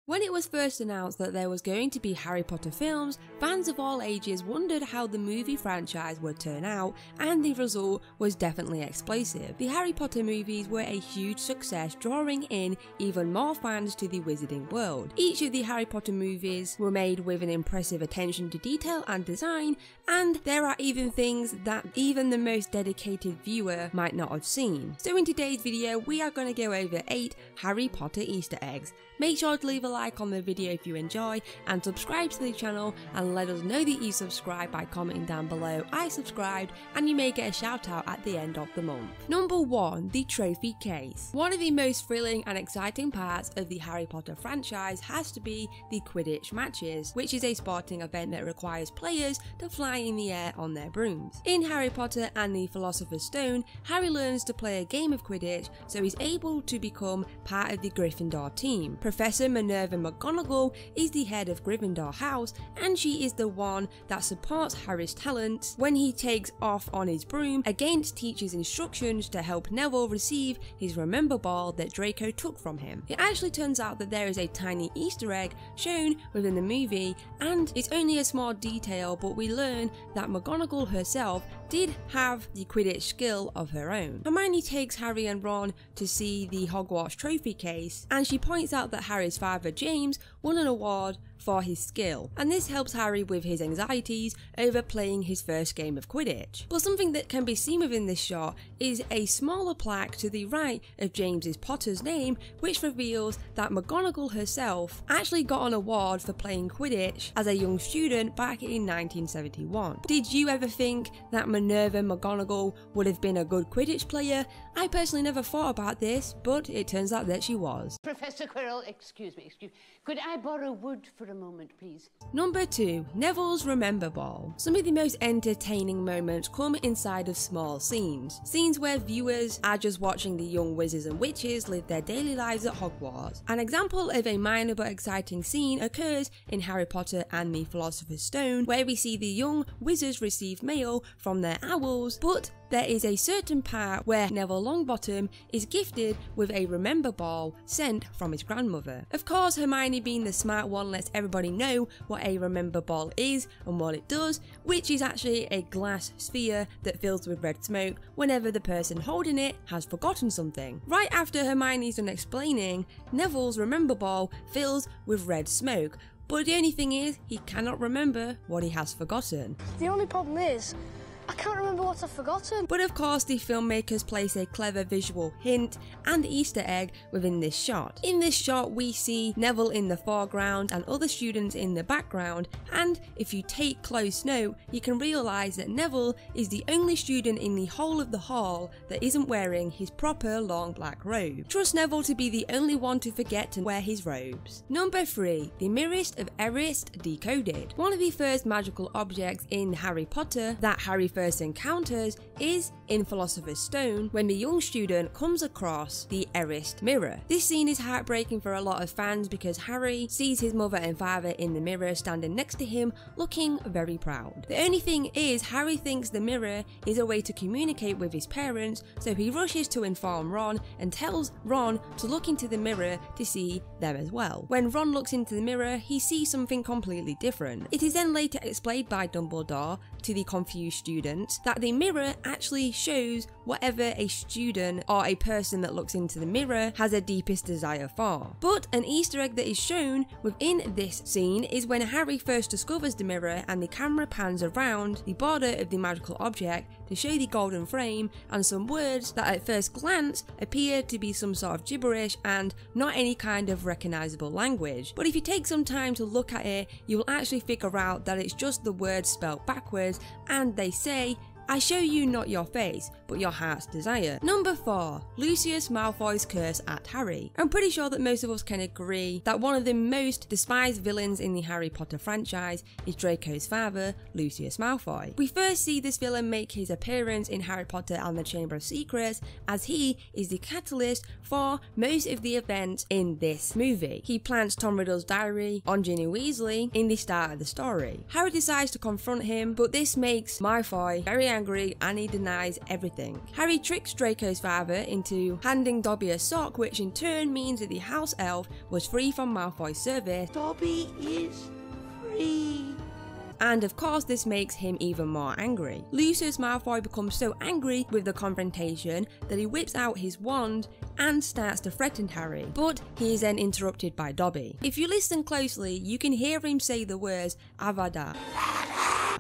When it was first announced that there was going to be Harry Potter films, fans of all ages wondered how the movie franchise would turn out, and the result was definitely explosive. The Harry Potter movies were a huge success, drawing in even more fans to the wizarding world. Each of the Harry Potter movies were made with an impressive attention to detail and design, and there are even things that even the most dedicated viewer might not have seen. So in today's video, we are going to go over 8 Harry Potter Easter eggs. Make sure to leave a like on the video if you enjoy, and subscribe to the channel and let us know that you subscribe by commenting down below "I subscribed," and you may get a shout out at the end of the month. Number 1. The trophy case. One of the most thrilling and exciting parts of the Harry Potter franchise has to be the Quidditch matches, which is a sporting event that requires players to fly in the air on their brooms. In Harry Potter and the Philosopher's Stone, Harry learns to play a game of Quidditch, so he's able to become part of the Gryffindor team. Professor Minerva McGonagall is the head of Gryffindor House, and she is the one that supports Harry's talents when he takes off on his broom against teachers' instructions to help Neville receive his Remember Ball that Draco took from him. It actually turns out that there is a tiny Easter egg shown within the movie, and it's only a small detail, but we learn that McGonagall herself did have the Quidditch skill of her own. Hermione takes Harry and Ron to see the Hogwarts trophy case, and she points out that Harry's father James won an award for his skill, and this helps Harry with his anxieties over playing his first game of Quidditch. But something that can be seen within this shot is a smaller plaque to the right of James's Potter's name, which reveals that McGonagall herself actually got an award for playing Quidditch as a young student back in 1971. Did you ever think that Minerva McGonagall would have been a good Quidditch player? I personally never thought about this, but it turns out that she was. Professor Quirrell, excuse me. Could I borrow wood for a moment, please? Number 2. Neville's Remember Ball. Some of the most entertaining moments come inside of small scenes. Scenes where viewers are just watching the young wizards and witches live their daily lives at Hogwarts. An example of a minor but exciting scene occurs in Harry Potter and the Philosopher's Stone, where we see the young wizards receive mail from their owls, but there is a certain part where Neville Longbottom is gifted with a Remember Ball sent from his grandmother. Of course, Hermione, being the smart one, lets everybody know what a Remember Ball is and what it does, which is actually a glass sphere that fills with red smoke whenever the person holding it has forgotten something. Right after Hermione's done explaining, Neville's Remember Ball fills with red smoke, but the only thing is, he cannot remember what he has forgotten. The only problem is, I can't remember what I've forgotten. But of course, the filmmakers place a clever visual hint and Easter egg within this shot. In this shot, we see Neville in the foreground and other students in the background, and if you take close note, you can realise that Neville is the only student in the whole of the hall that isn't wearing his proper long black robe. Trust Neville to be the only one to forget to wear his robes. Number 3. The Mirrorist of Erised Decoded. One of the first magical objects in Harry Potter that Harry first encounters is in Philosopher's Stone, when the young student comes across the Erised mirror. This scene is heartbreaking for a lot of fans because Harry sees his mother and father in the mirror standing next to him looking very proud. The only thing is, Harry thinks the mirror is a way to communicate with his parents, so he rushes to inform Ron and tells Ron to look into the mirror to see them as well. When Ron looks into the mirror, he sees something completely different. It is then later explained by Dumbledore to the confused student that the mirror actually shows whatever a student or a person that looks into the mirror has a deepest desire for. But an Easter egg that is shown within this scene is when Harry first discovers the mirror and the camera pans around the border of the magical object to show the golden frame and some words that at first glance appear to be some sort of gibberish and not any kind of recognisable language. But if you take some time to look at it, you will actually figure out that it's just the words spelled backwards, and they say, "I show you not your face, but your heart's desire." Number 4. Lucius Malfoy's curse at Harry. I'm pretty sure that most of us can agree that one of the most despised villains in the Harry Potter franchise is Draco's father, Lucius Malfoy. We first see this villain make his appearance in Harry Potter and the Chamber of Secrets, as he is the catalyst for most of the events in this movie. He plants Tom Riddle's diary on Ginny Weasley in the start of the story. Harry decides to confront him, but this makes Malfoy very angry and he denies everything everything. Harry tricks Draco's father into handing Dobby a sock, which in turn means that the house elf was free from Malfoy's service. Dobby is free. And of course this makes him even more angry. Lucius Malfoy becomes so angry with the confrontation that he whips out his wand and starts to threaten Harry, but he is then interrupted by Dobby. If you listen closely, you can hear him say the words Avada,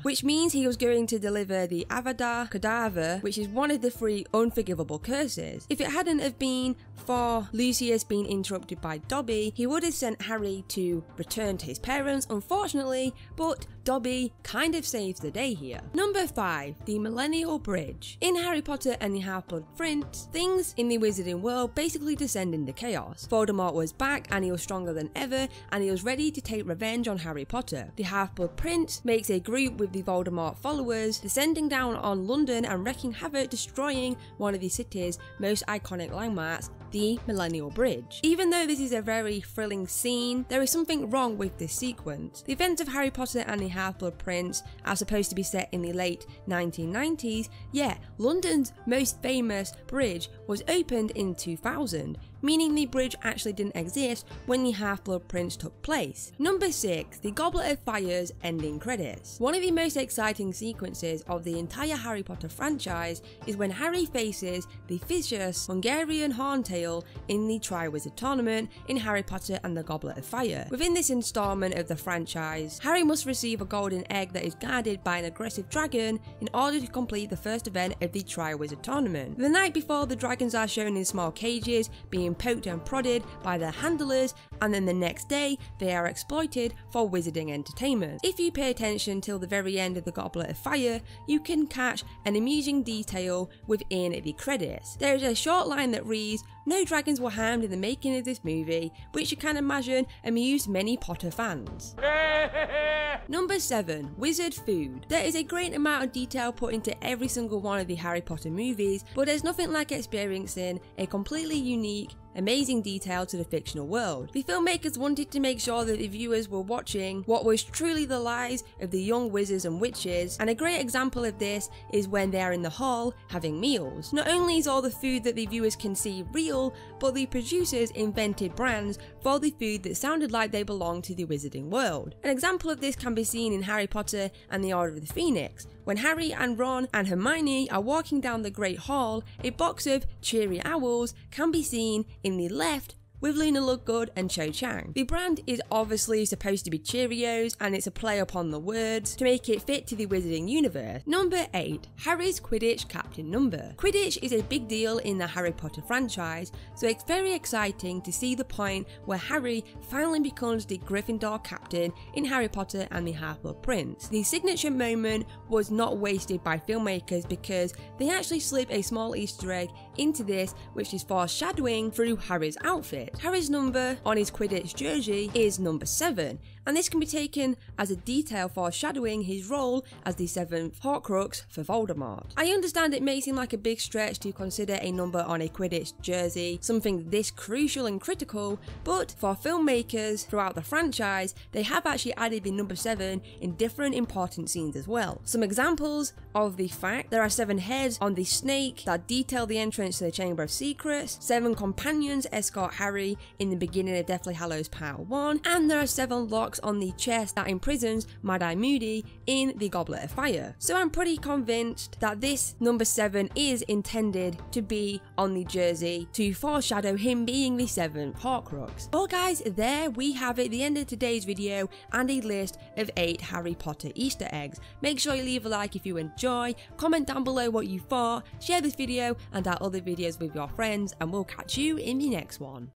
which means he was going to deliver the Avada Kedavra, which is one of the 3 unforgivable curses. If it hadn't have been for Lucius being interrupted by Dobby, he would have sent Harry to return to his parents, unfortunately, but Dobby kind of saves the day here. Number 5, the Millennial Bridge. In Harry Potter and the Half-Blood Prince, things in the wizarding world basically descend into chaos. Voldemort was back and he was stronger than ever, and he was ready to take revenge on Harry Potter. The Half-Blood Prince makes a group with the Voldemort followers, descending down on London and wreaking havoc, destroying one of the city's most iconic landmarks, the Millennial Bridge. Even though this is a very thrilling scene, there is something wrong with this sequence. The events of Harry Potter and the Half-Blood Prince are supposed to be set in the late 1990s, yet London's most famous bridge was opened in 2000, meaning the bridge actually didn't exist when the Half-Blood Prince took place. Number 6, the Goblet of Fire's ending credits. One of the most exciting sequences of the entire Harry Potter franchise is when Harry faces the vicious Hungarian Horntail in the Triwizard Tournament in Harry Potter and the Goblet of Fire. Within this installment of the franchise, Harry must receive a golden egg that is guarded by an aggressive dragon in order to complete the first event of the Triwizard Tournament. The night before, the dragons are shown in small cages, being poked and prodded by their handlers, and then the next day they are exploited for wizarding entertainment. If you pay attention till the very end of the Goblet of Fire, you can catch an amusing detail within the credits. There is a short line that reads, "No dragons were harmed in the making of this movie," which you can imagine amused many Potter fans. Number 7, wizard food. There is a great amount of detail put into every single one of the Harry Potter movies, but there's nothing like experiencing a completely unique, amazing detail to the fictional world. The filmmakers wanted to make sure that the viewers were watching what was truly the lives of the young wizards and witches, and a great example of this is when they are in the hall having meals. Not only is all the food that the viewers can see real, but the producers invented brands for the food that sounded like they belonged to the wizarding world. An example of this can be seen in Harry Potter and the Order of the Phoenix. When Harry and Ron and Hermione are walking down the Great Hall, a box of cheery owls can be seen in the left with Luna Lovegood and Cho Chang. The brand is obviously supposed to be Cheerios, and it's a play upon the words to make it fit to the wizarding universe. Number 8, Harry's Quidditch captain number. Quidditch is a big deal in the Harry Potter franchise, so it's very exciting to see the point where Harry finally becomes the Gryffindor captain in Harry Potter and the Half-Blood Prince. The signature moment was not wasted by filmmakers because they actually slip a small Easter egg into this, which is foreshadowing through Harry's outfit. Harry's number on his Quidditch jersey is number 7, and this can be taken as a detail foreshadowing his role as the 7th Horcrux for Voldemort. I understand it may seem like a big stretch to consider a number on a Quidditch jersey something this crucial and critical, but for filmmakers throughout the franchise, they have actually added the number 7 in different important scenes as well. Some examples of the fact: there are 7 heads on the snake that detail the entrance to the Chamber of Secrets, 7 companions escort Harry in the beginning of Deathly Hallows Part 1, and there are 7 locks on the chest that imprisons Mad-Eye Moody in the Goblet of Fire. So I'm pretty convinced that this number 7 is intended to be on the jersey to foreshadow him being the 7th Horcrux. Well guys, there we have it, the end of today's video and a list of 8 Harry Potter Easter eggs. Make sure you leave a like if you enjoy, comment down below what you thought, share this video and our other videos with your friends, and we'll catch you in the next one.